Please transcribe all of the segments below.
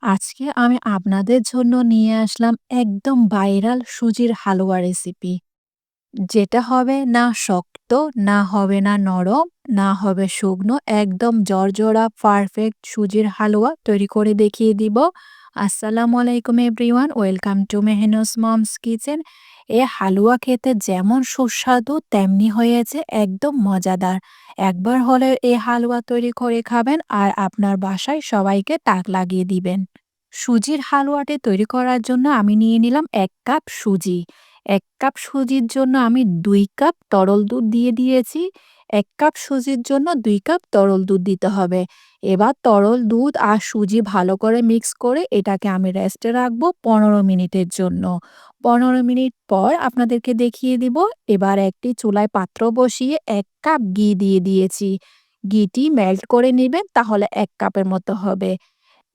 আজকে আমি আপনাদের জন্য নিয়ে আসলাম একদম ভাইরাল সুজির হালুয়া রেসিপি। যেটা হবে না শক্ত, না হবে না নরম, না হবে শুকনো, একদম জর্জরা পারফেক্ট সুজির হালুয়া তৈরি করে দেখিয়ে দিব। আসসালামু আলাইকুম everyone, welcome to Mehnus mom's kitchen. এ হালুয়া খেতে যেমন সুস্বাদু তেমনি হয়েছে একদম মজাদার। একবার হলে এই হালুয়া তৈরি করে খাবেন আর আপনার বাসায় সবাইকে তাক লাগিয়ে দিবেন। সুজির হালুয়াটি তৈরি করার জন্য আমি নিয়ে নিলাম ১ কাপ সুজি। ১ কাপ সুজির জন্য আমি ২ কাপ তরল দুধ দিয়ে দিয়েছি। ১ কাপ সুজির জন্য ২ কাপ তরল দুধ দিতে হবে। এবার তরল দুধ আর সুজি ভালো করে মিক্স করে এটাকে আমি রেস্টে রাখবো ১৫ মিনিটের জন্য। ১৫ মিনিট পর আপনাদেরকে দেখিয়ে দিব। এবার একটি চুলায় পাত্র বসিয়ে ১ কাপ ঘি দিয়ে দিয়েছি। ঘিটি মেল্ট করে নিবেন, তাহলে ১ কাপের মতো হবে।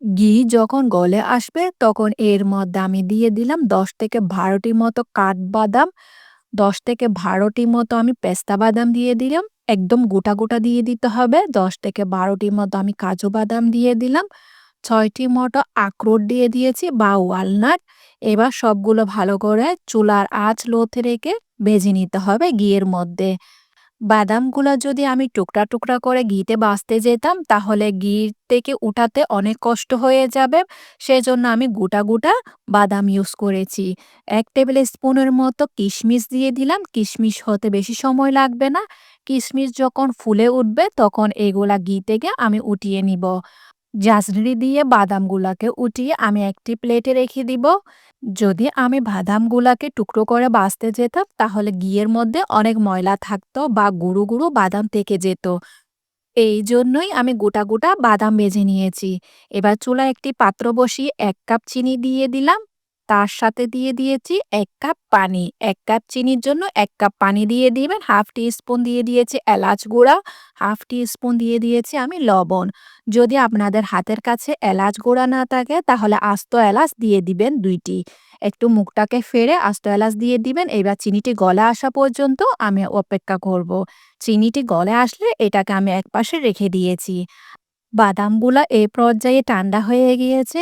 ঘি যখন গলে আসবে তখন এর মধ্যে আমি দিয়ে দিলাম ১০ থেকে ১২টি মতো কাঠবাদাম, ১০ থেকে ১২টি মতো আমি পেস্তা বাদাম দিয়ে দিলাম। একদম গোটা, গোটা দিয়ে দিতে হবে। ১০ থেকে ১২টি মতো আমি কাজু বাদাম দিয়ে দিলাম। ৬টি মতো আখরোট দিয়ে দিয়েছি বা ওয়ালনাট। এবার সবগুলো ভালো করে চুলার আঁচ লোতে রেখে ভেজে নিতে হবে ঘিয়ের মধ্যে। বাদামগুলা যদি আমি টুকরা, টুকরা করে ঘিতে ভাজতে যেতাম তাহলে ঘি থেকে উঠাতে অনেক কষ্ট হয়ে যাবে। সেজন্য আমি গোটা, গোটা বাদাম ইউজ করেছি। ১ টেবিল স্পুনের মতো কিশমিশ দিয়ে দিলাম। কিশমিশ হতে বেশি সময় লাগবে না। কিশমিশ যখন ফুলে উঠবে তখন এগুলা ঘি থেকে আমি উঠিয়ে নিব। জাসরি দিয়ে বাদামগুলাকে উঠিয়ে আমি একটি প্লেটে রেখে দিব। যদি আমি বাদামগুলাকে টুকরো করে ভাজতে যেতাম তাহলে ঘিয়ের মধ্যে অনেক ময়লা থাকতো বা গুঁড়ো, গুঁড়ো বাদাম থেকে যেত। এই জন্যই আমি গোটা, গোটা বাদাম ভেজে নিয়েছি। এবার চুলায় একটি পাত্র বসিয়ে ১ কাপ চিনি দিয়ে দিলাম। তার সাথে দিয়ে দিয়েছি ১ কাপ পানি। ১ কাপ চিনির জন্য ১ কাপ পানি দিয়ে দিবেন। ১/২ টি-স্পুন দিয়ে দিয়েছি এলাচ গুঁড়া, ১/২ টি-স্পুন দিয়ে দিয়েছি আমি লবণ। যদি আপনাদের হাতের কাছে এলাচ গুঁড়া না থাকে তাহলে আস্ত এলাচ দিয়ে দিবেন ২ টি। একটু মুখটাকে ফেড়ে আস্ত এলাচ দিয়ে দিবেন। এবার চিনিটি গলে আসা পর্যন্ত আমি অপেক্ষা করব। চিনিটি গলে আসলে এটাকে আমি একপাশে রেখে দিয়েছি। বাদামগুলা এ পর্যায়ে ঠান্ডা হয়ে গিয়েছে।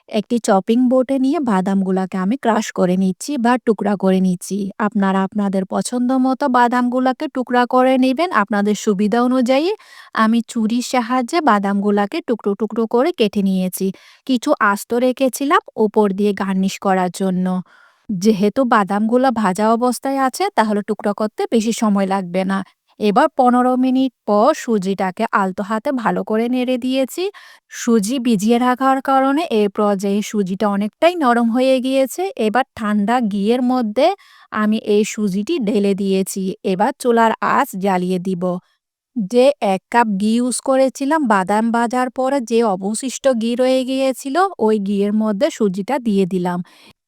একটি চপিং বোর্ডে নিয়ে বাদামগুলাকে আমি ক্রাশ করে নিচ্ছি বা টুকরা করে নিচ্ছি। আপনারা আপনাদের পছন্দ মতো বাদামগুলাকে টুকরা করে নিবেন আপনাদের সুবিধা অনুযায়ী। আমি ছুরির সাহায্যে বাদামগুলাকে টুকরো, টুকরো করে কেটে নিয়েছি। কিছু আস্ত রেখেছিলাম উপর দিয়ে গার্নিশ করার জন্য। যেহেতু বাদামগুলা ভাজা অবস্থায় আছে তাহলে টুকরা করতে বেশি সময় লাগবে না। এবার ১৫ মিনিট পর সুজিটাকে আলতো হাতে ভালো করে নেড়ে দিয়েছি। সুজি ভিজিয়ে রাখার কারণে এ পর্যায়ে সুজিটা অনেকটাই নরম হয়ে গিয়েছে। এবার ঠান্ডা ঘিয়ের মধ্যে আমি এই সুজিটি ঢেলে দিয়েছি। এবার চুলার আঁচ জ্বালিয়ে দিব। যে ১ কাপ ঘি ইউজ করেছিলাম বাদাম ভাজার পরে যে অবশিষ্ট ঘি রয়ে গিয়েছিল ওই ঘিয়ের মধ্যে সুজিটা দিয়ে দিলাম।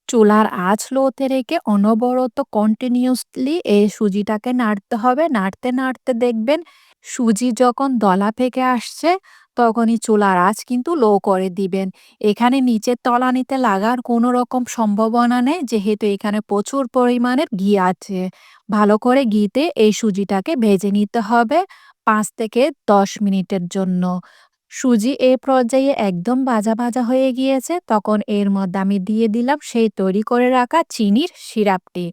চুলার আঁচ লোতে রেখে অনবরত কন্টিনিউয়াসলি এই সুজিটাকে নাড়তে হবে। নাড়তে, নাড়তে দেখবেন সুজি যখন দলা পেকে আসছে তখনই চুলার আঁচ কিন্তু লো করে দিবেন। এখানে নিচের তলানিতে লাগার কোনো রকম সম্ভাবনা নেই যেহেতু এখানে প্রচুর পরিমাণের ঘি আছে। ভালো করে ঘিতে এই সুজিটাকে ভেজে নিতে হবে ৫ থেকে ১০ মিনিটের জন্য। সুজি এ পর্যায়ে একদম ভাজা, ভাজা হয়ে গিয়েছে তখন এর মধ্যে আমি দিয়ে দিলাম সেই তৈরি করে রাখা চিনির সিরাপটি।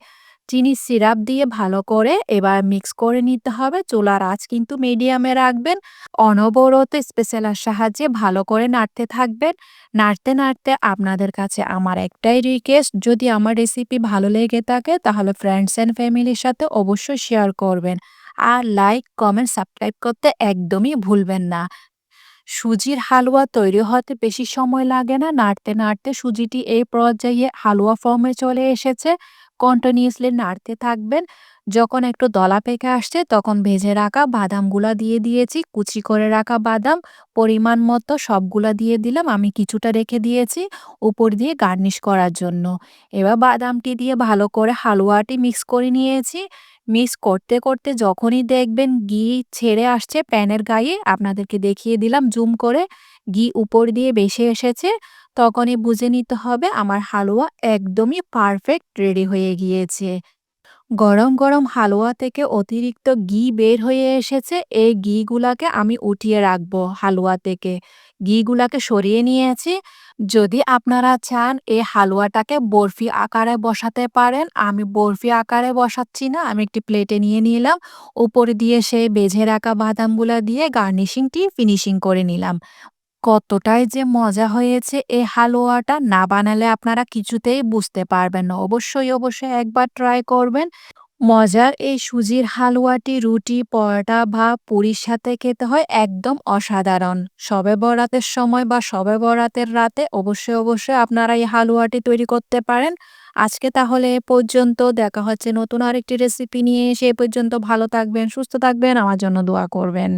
চিনির সিরাপ দিয়ে ভালো করে এবার মিক্স করে নিতে হবে। চুলার আঁচ কিন্তু মিডিয়ামে রাখবেন। অনবরত স্প্যাচুলার সাহায্যে ভালো করে নাড়তে থাকবেন। নাড়তে, নাড়তে আপনাদের কাছে আমার একটাই রিকোয়েস্ট, যদি আমার রেসিপি ভালো লেগে থাকে তাহলে ফ্রেন্ডস অ্যান্ড ফ্যামিলির সাথে অবশ্যই শেয়ার করবেন। আর লাইক, কমেন্ট, সাবস্ক্রাইব করতে একদমই ভুলবেন না। সুজির হালুয়া তৈরি হতে বেশি সময় লাগে না। নাড়তে, নাড়তে সুজিটি এই পর্যায়ে হালুয়া ফর্মে চলে এসেছে। কন্টিনিউয়াসলি নাড়তে থাকবেন। যখন একটু দলা পেকে আসছে তখন ভেজে রাখা বাদামগুলা দিয়ে দিয়েছি। কুচি করে রাখা বাদাম পরিমাণ মতো সবগুলা দিয়ে দিলাম। আমি কিছুটা রেখে দিয়েছি উপর দিয়ে গার্নিশ করার জন্য। এবার বাদামটি দিয়ে ভালো করে হালুয়াটি মিক্স করে নিয়েছি। মিক্স করতে, করতে যখনই দেখবেন ঘি ছেড়ে আসছে প্যানের গায়ে, আপনাদেরকে দেখিয়ে দিলাম জুম করে, ঘি উপর দিয়ে ভেসে এসেছে, তখনই বুঝে নিতে হবে আমার হালুয়া একদমই পারফেক্ট রেডি হয়ে গিয়েছে। গরম, গরম হালুয়া থেকে অতিরিক্ত ঘি বের হয়ে এসেছে। এই ঘিগুলাকে আমি উঠিয়ে রাখবো হালুয়া থেকে। ঘিগুলাকে সরিয়ে নিয়েছি। যদি আপনারা চান এই হালুয়াটাকে বরফি আকারে বসাতে পারেন। আমি বরফি আকারে বসাচ্ছি না। আমি একটি প্লেটে নিয়ে নিলাম। উপরে দিয়ে সেই বেজে রাখা বাদামগুলা দিয়ে গার্নিশিংটি ফিনিশিং করে নিলাম। কতটাই যে মজা হয়েছে এই হালুয়াটা, না বানালে আপনারা কিছুতেই বুঝতে পারবেন না। অবশ্যই একবার ট্রাই করবেন। মজার এই সুজির হালুয়াটি রুটি, পরোটা বা পুরির সাথে খেতে হয় একদম অসাধারণ। শবে বরাতের সময় বা শবে বরাতের রাতে অবশ্যই আপনারা এই হালুয়াটি তৈরি করতে পারেন। আজকে তাহলে এ পর্যন্ত। দেখা হচ্ছে নতুন আরেকটি রেসিপি নিয়ে। সে পর্যন্ত ভালো থাকবেন, সুস্থ থাকবেন, আমার জন্য দোয়া করবেন।